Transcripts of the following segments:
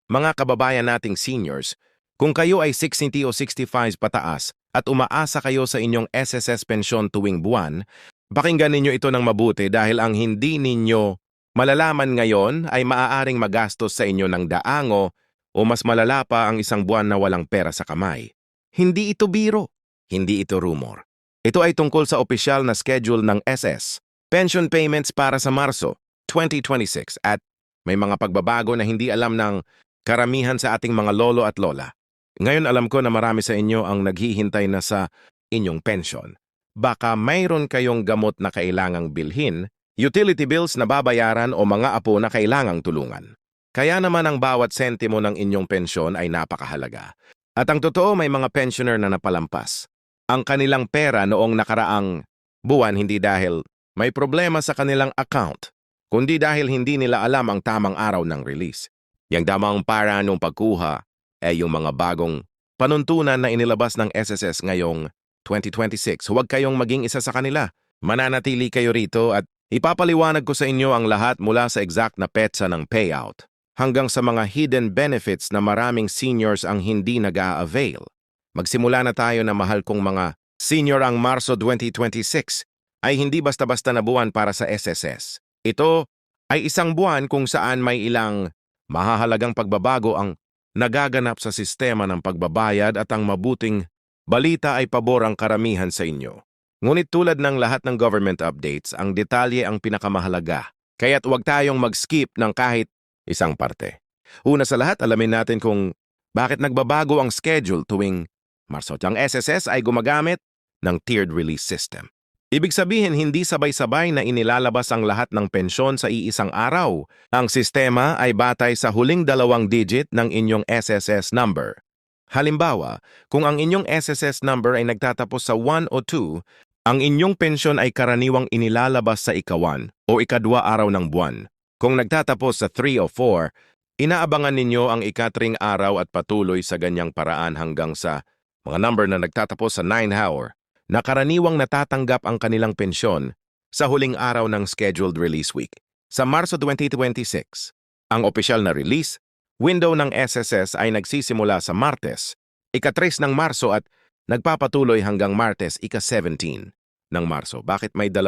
Mga kababayan nating seniors, kung kayo ay 60 o 65 pataas at umaasa kayo sa inyong SSS pensyon tuwing buwan, pakinggan ninyo ito ng mabuti dahil ang hindi ninyo malalaman ngayon ay maaaring magastos sa inyo ng daango o mas malala pa ang isang buwan na walang pera sa kamay. Hindi ito biro, hindi ito rumor. Ito ay tungkol sa opisyal na schedule ng SS, pension payments para sa Marso 2026 at may mga pagbabago na hindi alam ng karamihan sa ating mga lolo at lola. Ngayon alam ko na marami sa inyo ang naghihintay na sa inyong pension. Baka mayroon kayong gamot na kailangang bilhin, utility bills na babayaran o mga apo na kailangang tulungan. Kaya naman ang bawat sentimo ng inyong pensyon ay napakahalaga. At ang totoo may mga pensioner na napalampas. Ang kanilang pera noong nakaraang buwan hindi dahil may problema sa kanilang account, kundi dahil hindi nila alam ang tamang araw ng release. Yang damang para nung pagkuha ay yung mga bagong panuntunan na inilabas ng SSS ngayong 2026. Huwag kayong maging isa sa kanila. Mananatili kayo rito at ipapaliwanag ko sa inyo ang lahat mula sa exact na petsa ng payout hanggang sa mga hidden benefits na maraming seniors ang hindi nag-a-avail. Magsimula na tayo na mahal kong mga senior. Ang Marso 2026 ay hindi basta-basta na buwan para sa SSS. Ito ay isang buwan kung saan may ilang mahahalagang pagbabago ang nagaganap sa sistema ng pagbabayad at ang mabuting balita ay pabor ang karamihan sa inyo. Ngunit tulad ng lahat ng government updates, ang detalye ang pinakamahalaga. Kaya't huwag tayong mag-skip ng kahit isang parte. Una sa lahat, alamin natin kung bakit nagbabago ang schedule tuwing Marso. Ang SSS ay gumagamit ng tiered release system. Ibig sabihin, hindi sabay-sabay na inilalabas ang lahat ng pensyon sa iisang araw. Ang sistema ay batay sa huling 2 digit ng inyong SSS number. Halimbawa, kung ang inyong SSS number ay nagtatapos sa 1 o 2, ang inyong pensyon ay karaniwang inilalabas sa ika-1 o ika-2 araw ng buwan. Kung nagtatapos sa 3 o 4, inaabangan ninyo ang ika-3 araw at patuloy sa ganyang paraan hanggang sa mga number na nagtatapos sa 9 hour na karaniwang natatanggap ang kanilang pensyon sa huling araw ng scheduled release week. Sa Marso 2026, ang opisyal na release window ng SSS ay nagsisimula sa Martes, ika-3 ng Marso at nagpapatuloy hanggang Martes, ika-17 ng Marso. Bakit may 2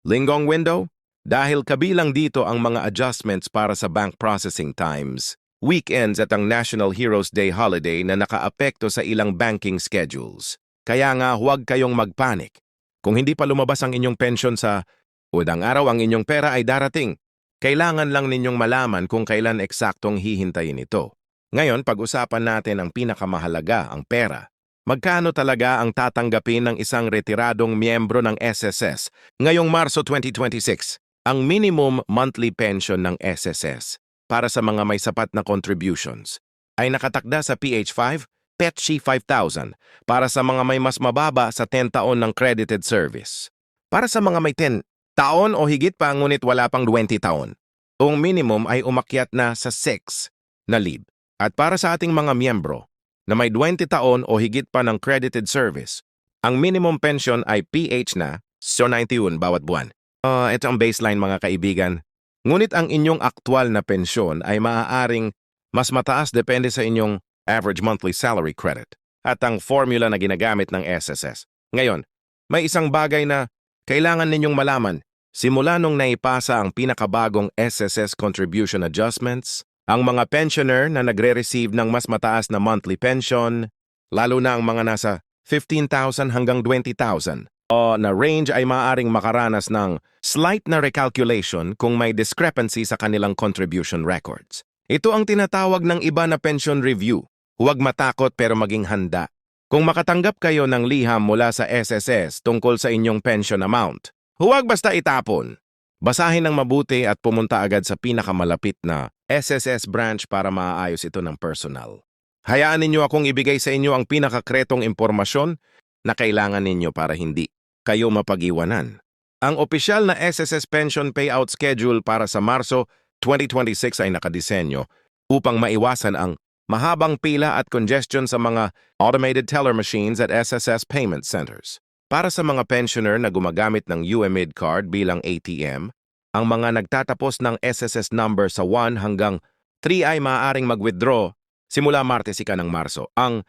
linggong window? Dahil kabilang dito ang mga adjustments para sa bank processing times, weekends at ang National Heroes Day holiday na nakaapekto sa ilang banking schedules. Kaya nga huwag kayong magpanik. Kung hindi pa lumabas ang inyong pension sa unang araw, ang inyong pera ay darating. Kailangan lang ninyong malaman kung kailan eksaktong hihintayin ito. Ngayon, pag-usapan natin ang pinakamahalaga, ang pera. Magkano talaga ang tatanggapin ng isang retiradong miyembro ng SSS ngayong Marso 2026? Ang minimum monthly pension ng SSS para sa mga may sapat na contributions ay nakatakda sa PH5, PETSHI 5,000 para sa mga may mas mababa sa 10 taon ng credited service. Para sa mga may 10 taon o higit pa ngunit wala pang 20 taon, ang minimum ay umakyat na sa 6 na leave. At para sa ating mga miyembro na may 20 taon o higit pa ng credited service, ang minimum pension ay PH na 91 bawat buwan. Ito ang baseline mga kaibigan. Ngunit ang inyong aktwal na pensyon ay maaaring mas mataas depende sa inyong average monthly salary credit at ang formula na ginagamit ng SSS. Ngayon, may isang bagay na kailangan ninyong malaman. Simula nung naipasa ang pinakabagong SSS contribution adjustments, ang mga pensioner na nagre-receive ng mas mataas na monthly pension, lalo na ang mga nasa 15,000 hanggang 20,000 na range ay maaaring makaranas ng slight na recalculation kung may discrepancy sa kanilang contribution records. Ito ang tinatawag ng iba na pension review. Huwag matakot pero maging handa. Kung makatanggap kayo ng liham mula sa SSS tungkol sa inyong pension amount, huwag basta itapon. Basahin ng mabuti at pumunta agad sa pinakamalapit na SSS branch para maayos ito ng personal. Hayaan ninyo akong ibigay sa inyo ang pinakakretong impormasyon na kailangan ninyo para hindi kayo mapag-iwanan. Ang opisyal na SSS pension payout schedule para sa Marso 2026 ay nakadisenyo upang maiwasan ang mahabang pila at congestion sa mga automated teller machines at SSS payment centers. Para sa mga pensioner na gumagamit ng UMID card bilang ATM, ang mga nagtatapos ng SSS number sa 1 hanggang 3 ay maaaring mag-withdraw simula Martes ika ng Marso. Ang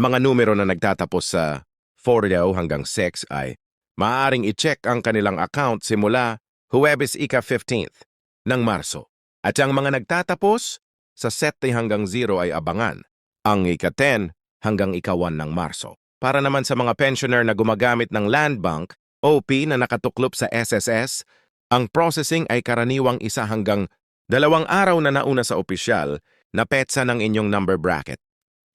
mga numero na nagtatapos sa 4 hanggang 6 ay maaaring i-check ang kanilang account simula Huwebes ika 15th ng Marso. At ang mga nagtatapos sa 7 hanggang 0 ay abangan ang ika 10 hanggang ika 1 ng Marso. Para naman sa mga pensioner na gumagamit ng Land Bank, OP na nakatuklop sa SSS, ang processing ay karaniwang 1 hanggang 2 araw na nauna sa opisyal na petsa ng inyong number bracket.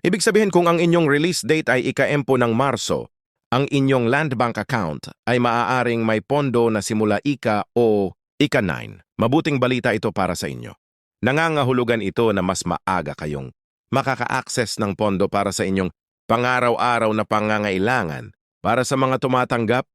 Ibig sabihin kung ang inyong release date ay ika-10 ng Marso, ang inyong Land Bank account ay maaaring may pondo na simula ika o ika-9. Mabuting balita ito para sa inyo. Nangangahulugan ito na mas maaga kayong makaka-access ng pondo para sa inyong pangaraw-araw na pangangailangan para sa mga tumatanggap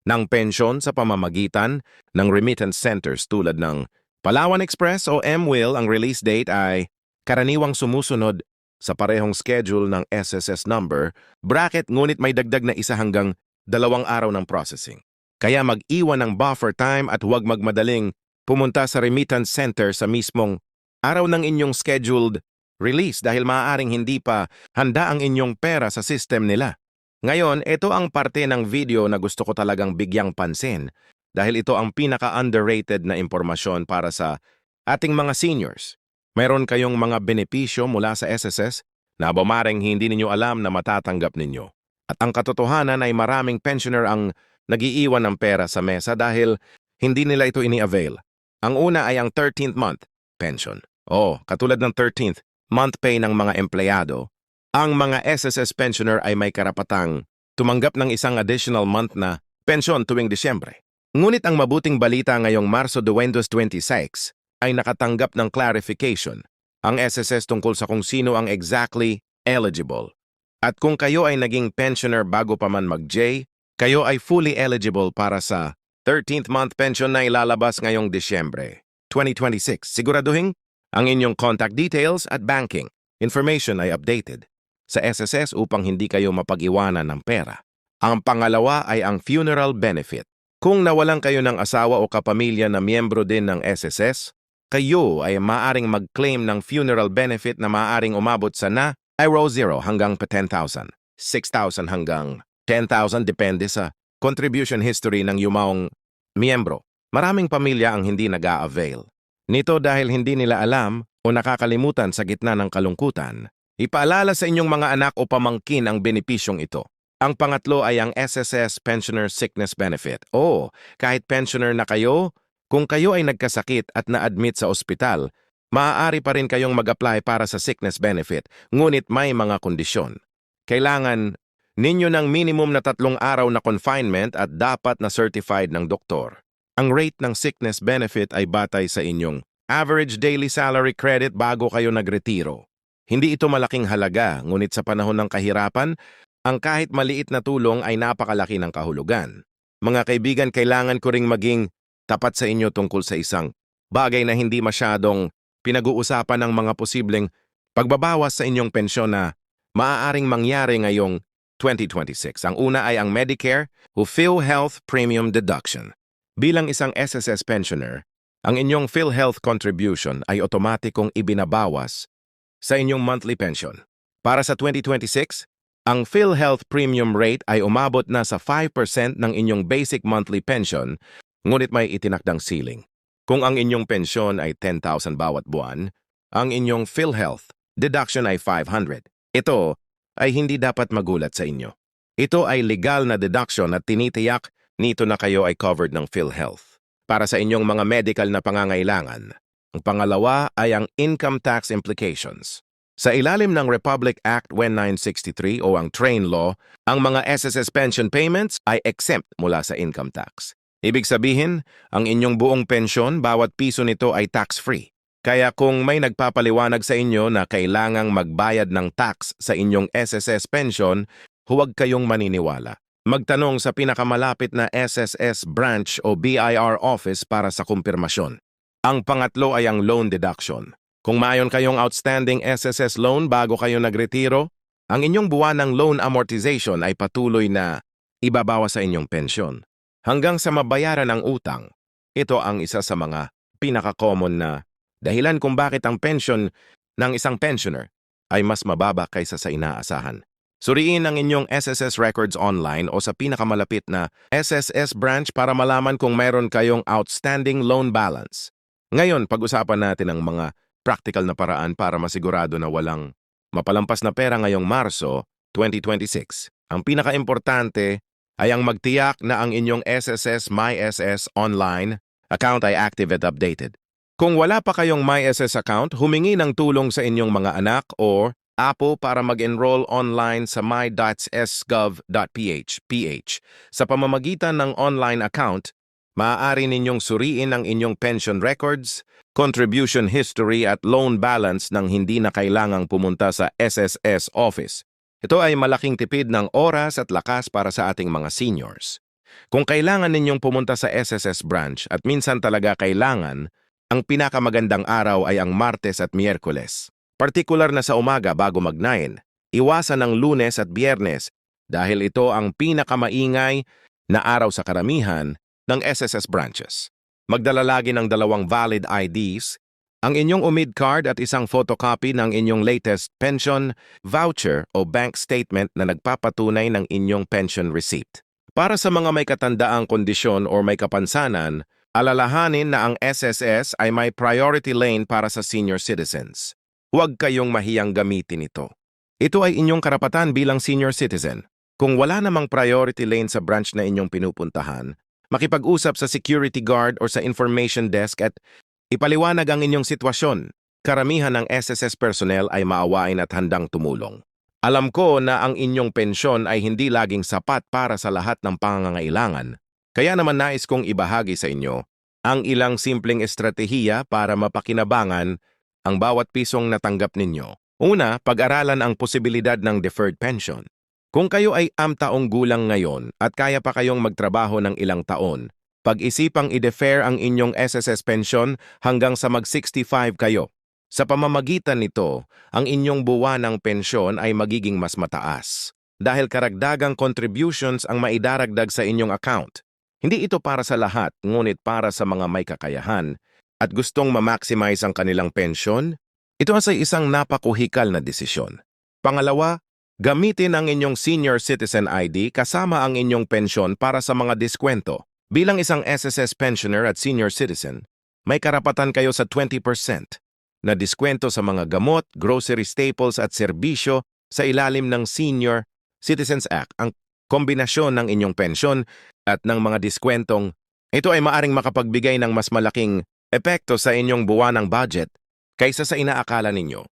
ng pensyon sa pamamagitan ng remittance centers tulad ng Palawan Express o MWIL. Ang release date ay karaniwang sumusunod sa parehong schedule ng SSS number, bracket ngunit may dagdag na 1 hanggang 2 araw ng processing. Kaya mag-iwan ng buffer time at huwag magmadaling pumunta sa remittance center sa mismong araw ng inyong scheduled release dahil maaaring hindi pa handa ang inyong pera sa system nila. Ngayon, ito ang parte ng video na gusto ko talagang bigyang pansin dahil ito ang pinaka-underrated na impormasyon para sa ating mga seniors. Mayroon kayong mga benepisyo mula sa SSS na bumaring hindi ninyo alam na matatanggap ninyo. At ang katotohanan ay maraming pensioner ang nag-iiwan ng pera sa mesa dahil hindi nila ito ini-avail. Ang una ay ang 13th month pension. Katulad ng 13th month pay ng mga empleyado, ang mga SSS pensioner ay may karapatang tumanggap ng 1 additional month na pensyon tuwing Disyembre. Ngunit ang mabuting balita ngayong Marso 2026 ay nakatanggap ng clarification ang SSS tungkol sa kung sino ang exactly eligible. At kung kayo ay naging pensioner bago pa man mag-J, kayo ay fully eligible para sa 13th month pension na ilalabas ngayong Disyembre 2026. Siguraduhin ang inyong contact details at banking information ay updated sa SSS upang hindi kayo mapag-iwanan ng pera. Ang pangalawa ay ang funeral benefit. Kung nawalan kayo ng asawa o kapamilya na miyembro din ng SSS, kayo ay maaaring mag-claim ng funeral benefit na maaaring umabot sa na 0 hanggang 10,000, 6,000 hanggang 10,000 depende sa contribution history ng yumaong miyembro. Maraming pamilya ang hindi nag-a-avail nito dahil hindi nila alam o nakakalimutan sa gitna ng kalungkutan. Ipaalala sa inyong mga anak o pamangkin ang benepisyong ito. Ang pangatlo ay ang SSS Pensioner Sickness Benefit. Kahit pensioner na kayo, kung kayo ay nagkasakit at na-admit sa ospital, maaari pa rin kayong mag-apply para sa sickness benefit, ngunit may mga kondisyon. Kailangan ninyo ng minimum na 3 araw na confinement at dapat na certified ng doktor. Ang rate ng sickness benefit ay batay sa inyong average daily salary credit bago kayo nagretiro. Hindi ito malaking halaga, ngunit sa panahon ng kahirapan, ang kahit maliit na tulong ay napakalaki ng kahulugan. Mga kaibigan, kailangan ko ring maging tapat sa inyo tungkol sa isang bagay na hindi masyadong pinag-uusapan ng mga posibleng pagbabawas sa inyong pensyon na maaaring mangyari ngayong 2026. Ang una ay ang Medicare o PhilHealth Premium Deduction. Bilang isang SSS pensioner, ang inyong PhilHealth contribution ay otomatikong ibinabawas sa inyong monthly pension. Para sa 2026, ang PhilHealth Premium Rate ay umabot na sa 5% ng inyong basic monthly pension, ngunit may itinakdang ceiling. Kung ang inyong pensyon ay 10,000 bawat buwan, ang inyong PhilHealth deduction ay 500. Ito ay hindi dapat magulat sa inyo. Ito ay legal na deduction at tinitiyak nito na kayo ay covered ng PhilHealth para sa inyong mga medical na pangangailangan. Ang pangalawa ay ang income tax implications. Sa ilalim ng Republic Act 1963 o ang Train Law, ang mga SSS pension payments ay exempt mula sa income tax. Ibig sabihin, ang inyong buong pensyon, bawat piso nito ay tax-free. Kaya kung may nagpapaliwanag sa inyo na kailangang magbayad ng tax sa inyong SSS pension, huwag kayong maniniwala. Magtanong sa pinakamalapit na SSS branch o BIR office para sa kumpirmasyon. Ang pangatlo ay ang loan deduction. Kung mayon kayong outstanding SSS loan bago kayo nagretiro, ang inyong buwanang loan amortization ay patuloy na ibabawas sa inyong pensyon. Hanggang sa mabayaran ang utang, ito ang isa sa mga pinaka-common na Dahilan kung bakit ang pension ng isang pensioner ay mas mababa kaysa sa inaasahan. Suriin ang inyong SSS records online o sa pinakamalapit na SSS branch para malaman kung mayroon kayong outstanding loan balance. Ngayon, pag-usapan natin ang mga practical na paraan para masigurado na walang mapalampas na pera ngayong Marso 2026. Ang pinakaimportante ay ang magtiyak na ang inyong SSS MySS online account ay active at updated. Kung wala pa kayong MySS account, humingi ng tulong sa inyong mga anak o apo para mag-enroll online sa my.sgov.ph. Sa pamamagitan ng online account, maaari ninyong suriin ang inyong pension records, contribution history at loan balance nang hindi na kailangang pumunta sa SSS office. Ito ay malaking tipid ng oras at lakas para sa ating mga seniors. Kung kailangan ninyong pumunta sa SSS branch at minsan talaga kailangan, ang pinakamagandang araw ay ang Martes at Miyerkules. Partikular na sa umaga bago mag-9, iwasan ng Lunes at Biyernes dahil ito ang pinakamaingay na araw sa karamihan ng SSS branches. Magdala lagi ng 2 valid IDs, ang inyong UMID card at isang photocopy ng inyong latest pension, voucher o bank statement na nagpapatunay ng inyong pension receipt. Para sa mga may katandaang kondisyon o may kapansanan, alalahanin na ang SSS ay may priority lane para sa senior citizens. Huwag kayong mahiyang gamitin ito. Ito ay inyong karapatan bilang senior citizen. Kung wala namang priority lane sa branch na inyong pinupuntahan, makipag-usap sa security guard o sa information desk at ipaliwanag ang inyong sitwasyon. Karamihan ng SSS personnel ay maawain at handang tumulong. Alam ko na ang inyong pensyon ay hindi laging sapat para sa lahat ng pangangailangan. Kaya naman nais kong ibahagi sa inyo ang ilang simpleng estratehiya para mapakinabangan ang bawat pisong natanggap ninyo. Una, pag-aralan ang posibilidad ng deferred pension. Kung kayo ay taong gulang ngayon at kaya pa kayong magtrabaho ng ilang taon, pag-isipang i-defer ang inyong SSS pension hanggang sa mag-65 kayo. Sa pamamagitan nito, ang inyong buwanang pensyon ay magiging mas mataas dahil karagdagang contributions ang maidaragdag sa inyong account. Hindi ito para sa lahat, ngunit para sa mga may kakayahan at gustong ma-maximize ang kanilang pensyon. Ito ay isang napakuhikal na desisyon. Pangalawa, gamitin ang inyong senior citizen ID kasama ang inyong pensyon para sa mga diskwento. Bilang isang SSS pensioner at senior citizen, may karapatan kayo sa 20% na diskwento sa mga gamot, grocery staples at serbisyo sa ilalim ng Senior Citizens Act. Ang kombinasyon ng inyong pensyon at ng mga diskwentong ito ay maaring makapagbigay ng mas malaking epekto sa inyong buwanang budget kaysa sa inaakala ninyo.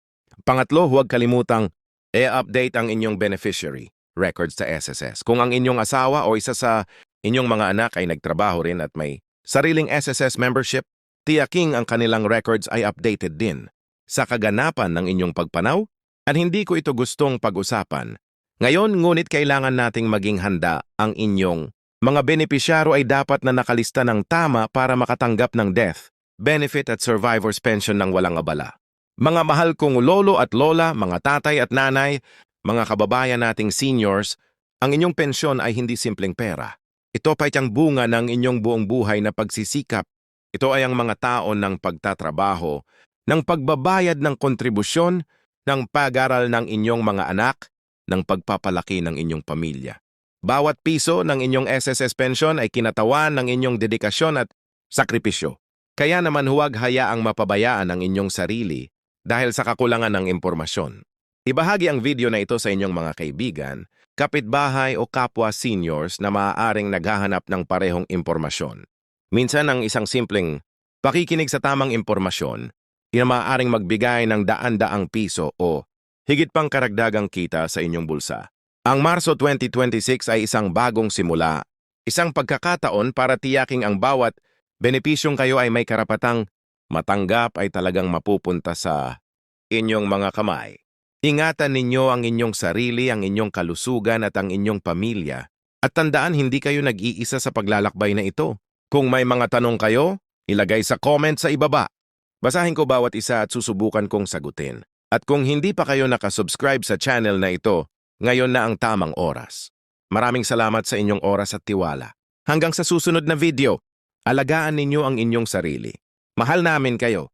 Pangatlo, huwag kalimutang i-update ang inyong beneficiary records sa SSS. Kung ang inyong asawa o isa sa inyong mga anak ay nagtrabaho rin at may sariling SSS membership, tiyaking ang kanilang records ay updated din sa kaganapan ng inyong pagpanaw at hindi ko ito gustong pag-usapan. Ngayon, ngunit kailangan nating maging handa. Ang inyong mga benepisyaro ay dapat na nakalista ng tama para makatanggap ng death, benefit at survivor's pension ng walang abala. Mga mahal kong lolo at lola, mga tatay at nanay, mga kababayan nating seniors, ang inyong pensyon ay hindi simpleng pera. Ito pa itang bunga ng inyong buong buhay na pagsisikap. Ito ay ang mga taon ng pagtatrabaho, ng pagbabayad ng kontribusyon, ng pag-aral ng inyong mga anak, ng pagpapalaki ng inyong pamilya. Bawat piso ng inyong SSS pension ay kinatawan ng inyong dedikasyon at sakripisyo. Kaya naman huwag hayaang mapabayaan ang inyong sarili dahil sa kakulangan ng impormasyon. Ibahagi ang video na ito sa inyong mga kaibigan, kapitbahay o kapwa seniors na maaaring naghahanap ng parehong impormasyon. Minsan ang isang simpleng pakikinig sa tamang impormasyon ay maaaring magbigay ng daan-daang piso o higit pang karagdagang kita sa inyong bulsa. Ang Marso 2026 ay isang bagong simula, isang pagkakataon para tiyaking ang bawat benepisyong kayo ay may karapatang matanggap ay talagang mapupunta sa inyong mga kamay. Ingatan ninyo ang inyong sarili, ang inyong kalusugan at ang inyong pamilya. At tandaan, hindi kayo nag-iisa sa paglalakbay na ito. Kung may mga tanong kayo, ilagay sa comment sa ibaba. Basahin ko bawat isa at susubukan kong sagutin. At kung hindi pa kayo nakasubscribe sa channel na ito, ngayon na ang tamang oras. Maraming salamat sa inyong oras at tiwala. Hanggang sa susunod na video, alagaan ninyo ang inyong sarili. Mahal namin kayo.